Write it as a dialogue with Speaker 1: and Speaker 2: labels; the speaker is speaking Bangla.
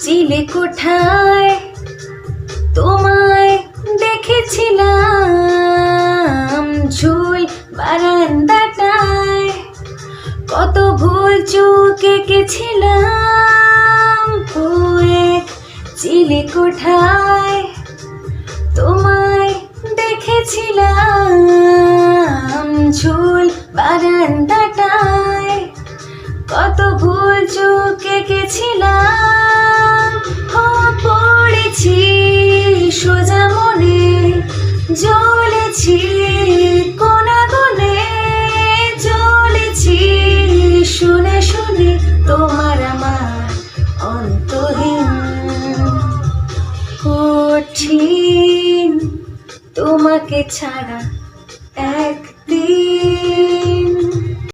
Speaker 1: চিলে কোঠায় তোমায় দেখেছিলাম, ঝুল বারান্দাটায় কত ভুল চুক এঁকেছিলাম। এক চিলে কোঠায় তোমায় দেখেছিলাম, ঝুল বারান্দাটায় কত ভুল চুক এঁকেছিলাম। পড়েছি সোজা মনে, জ্বলেছি কোন আগুনে, জ্বলেছি শুনে শুনে তোমার আমার অন্তহীন। কঠিন তোমাকে ছাড়া এক